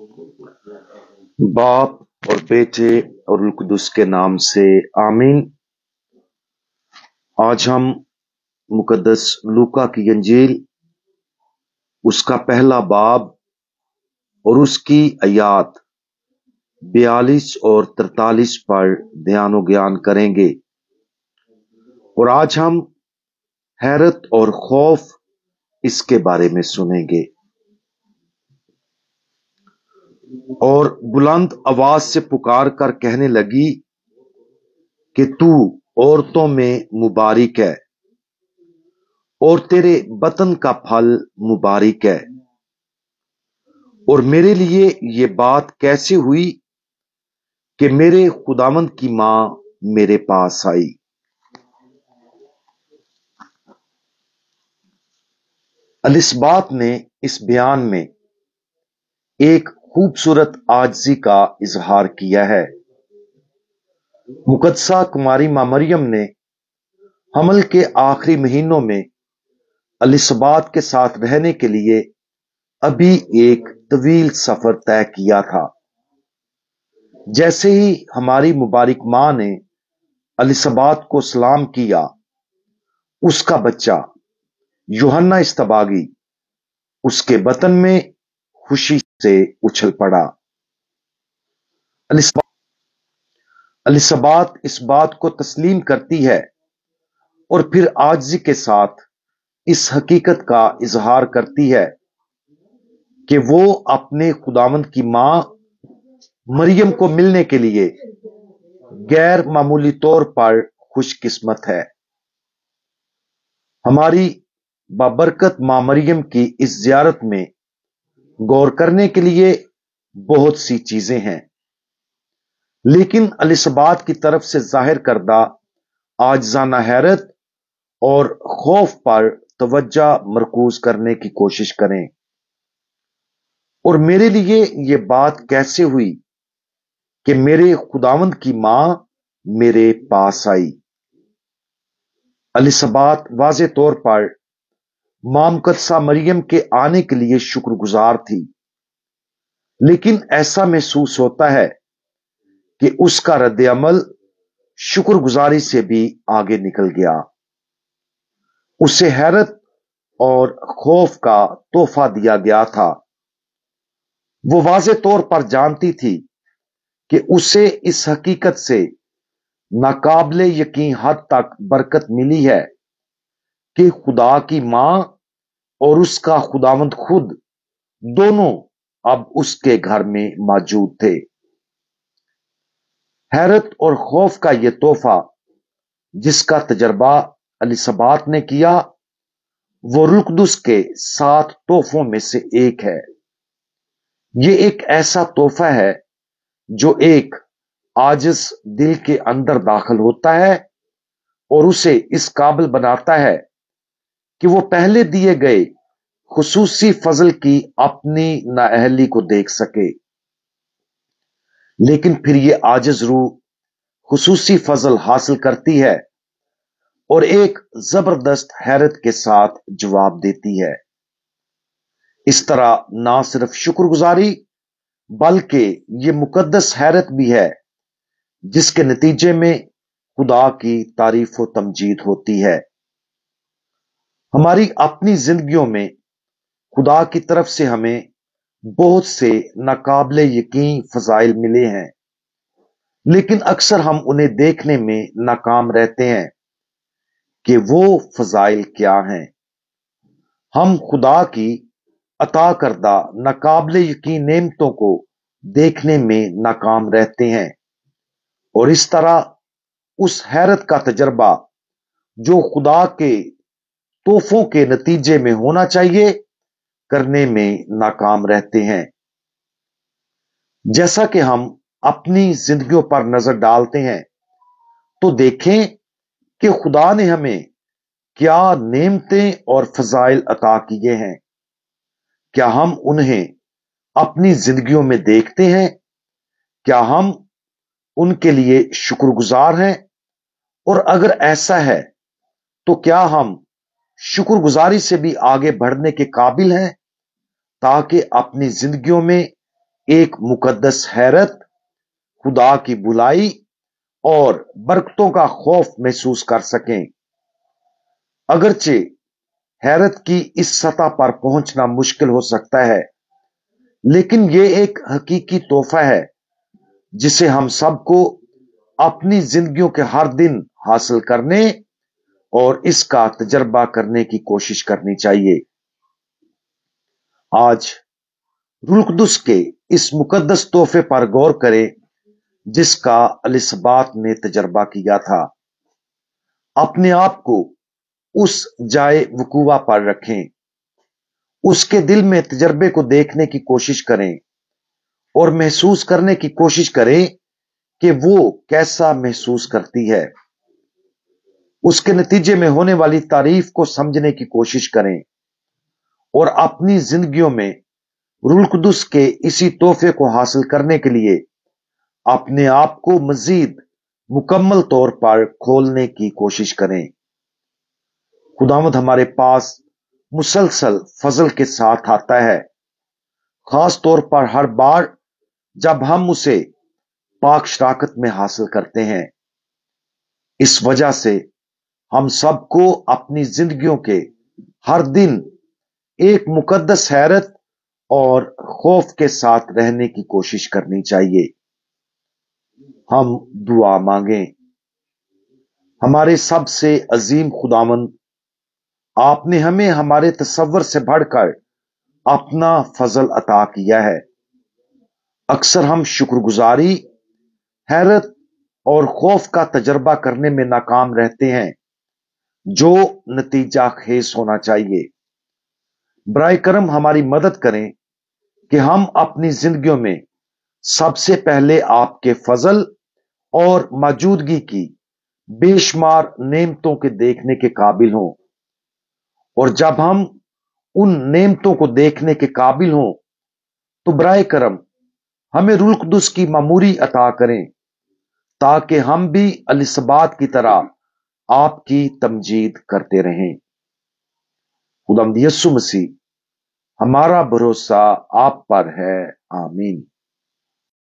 बाप और बेटे और रूह कुदुस के नाम से आमीन। आज हम मुकद्दस लूका की इंजील उसका पहला बाब और उसकी आयात 42 और 43 पर ध्यान और ज्ञान करेंगे। और आज हम हैरत और खौफ इसके बारे में सुनेंगे। और बुलंद आवाज से पुकार कर कहने लगी कि तू औरतों में मुबारक है और तेरे बतन का फल मुबारक है। और मेरे लिए ये बात कैसे हुई कि मेरे खुदावंद की मां मेरे पास आई। एलिसबात ने इस बयान में एक खूबसूरत आजिज़ी का इजहार किया है। मुकद्दसा कुमारी मां मरियम ने हमल के आखिरी महीनों में एलिसबात के साथ रहने के लिए अभी एक तवील सफर तय किया था। जैसे ही हमारी मुबारक मां ने एलिसबात को सलाम किया, उसका बच्चा यूहन्ना इस्तबागी उसके बतन में खुशी से उछल पड़ा। एलिसबात इस बात को तस्लीम करती है और फिर आजिज़ी के साथ इस हकीकत का इजहार करती है कि वो अपने खुदावंद की मां मरियम को मिलने के लिए गैर मामूली तौर पर खुशकिस्मत है। हमारी बाबरकत मां मरियम की इस ज़ियारत में गौर करने के लिए बहुत सी चीजें हैं, लेकिन एलिसबात की तरफ से जाहिर करदा आजिज़ाना हैरत और खौफ पर तवज्जो मरकूज करने की कोशिश करें। और मेरे लिए यह बात कैसे हुई कि मेरे खुदावंद की मां मेरे पास आई। एलिसबात वाज़े तौर पर मां मुकद्दसा मरियम के आने के लिए शुक्रगुजार थी, लेकिन ऐसा महसूस होता है कि उसका रद्द अमल शुक्रगुजारी से भी आगे निकल गया। उसे हैरत और खौफ का तोहफा दिया गया था। वो वाज़े तौर पर जानती थी कि उसे इस हकीकत से नाकाबिले यकीन हद तक बरकत मिली है कि खुदा की मां और उसका खुदावंद खुद दोनों अब उसके घर में मौजूद थे। हैरत और खौफ का यह तोहफा जिसका तजर्बा एलिसबात ने किया, वो रूह कुदुस के 7 तोहफों में से एक है। यह एक ऐसा तोहफा है जो एक आजिज दिल के अंदर दाखिल होता है और उसे इस काबिल बनाता है कि वो पहले दिए गए खुसूसी फजल की अपनी नाअहली को देख सके। लेकिन फिर ये आजिज रूह खुसूसी फजल हासिल करती है और एक जबरदस्त हैरत के साथ जवाब देती है। इस तरह ना सिर्फ शुक्रगुजारी बल्कि ये मुकद्दस हैरत भी है जिसके नतीजे में खुदा की तारीफ व तमजीद होती है। हमारी अपनी जिंदगियों में खुदा की तरफ से हमें बहुत से नाकाबिले यकीन फजाइल मिले हैं, लेकिन अक्सर हम उन्हें देखने में नाकाम रहते हैं कि वो फजाइल क्या हैं। हम खुदा की अता करदा नाकाबिले यकीन नेमतों को देखने में नाकाम रहते हैं और इस तरह उस हैरत का तजर्बा जो खुदा के तोहफों के नतीजे में होना चाहिए करने में नाकाम रहते हैं। जैसा कि हम अपनी जिंदगियों पर नजर डालते हैं तो देखें कि खुदा ने हमें क्या नेमतें और फजाइल अता किए हैं। क्या हम उन्हें अपनी जिंदगियों में देखते हैं? क्या हम उनके लिए शुक्रगुजार हैं? और अगर ऐसा है तो क्या हम शुक्रगुजारी से भी आगे बढ़ने के काबिल हैं ताकि अपनी जिंदगियों में एक मुकद्दस हैरत, खुदा की बुलाई और बरकतों का खौफ महसूस कर सकें। अगरचे हैरत की इस सतह पर पहुंचना मुश्किल हो सकता है, लेकिन यह एक हकीकी तोहफा है जिसे हम सबको अपनी जिंदगियों के हर दिन हासिल करने और इसका तजर्बा करने की कोशिश करनी चाहिए। आज रूह कुदस के इस मुकद्दस तोहफे पर गौर करें जिसका एलिसबात ने तजर्बा किया था। अपने आप को उस जाए वकूवा पर रखें, उसके दिल में तजर्बे को देखने की कोशिश करें और महसूस करने की कोशिश करें कि वो कैसा महसूस करती है। उसके नतीजे में होने वाली तारीफ को समझने की कोशिश करें और अपनी जिंदगियों में रूह कुदस के इसी तोहफे को हासिल करने के लिए अपने आप को मजीद मुकम्मल तौर पर खोलने की कोशिश करें। खुदावंद हमारे पास मुसलसल फजल के साथ आता है, खास तौर पर हर बार जब हम उसे पाक शराकत में हासिल करते हैं। इस वजह से हम सबको अपनी जिंदगियों के हर दिन एक मुकद्दस हैरत और खौफ के साथ रहने की कोशिश करनी चाहिए। हम दुआ मांगें। हमारे सबसे अजीम खुदावंद, आपने हमें हमारे तसव्वुर से बढ़कर अपना फजल अता किया है। अक्सर हम शुक्रगुजारी, हैरत और खौफ का तजर्बा करने में नाकाम रहते हैं, जो नतीजा खेज होना चाहिए। बराए करम हमारी मदद करें कि हम अपनी जिंदगियों में सबसे पहले आपके फजल और मौजूदगी की बेशुमार नेमतों के देखने के काबिल हों, और जब हम उन नेमतों को देखने के काबिल हों तो बराए करम हमें रूह कुदस की मामूरी अता करें, ताकि हम भी एलिसबात की तरह आपकी तमजीद करते रहें। खुदावंद यीशु मसीह, हमारा भरोसा आप पर है। आमीन।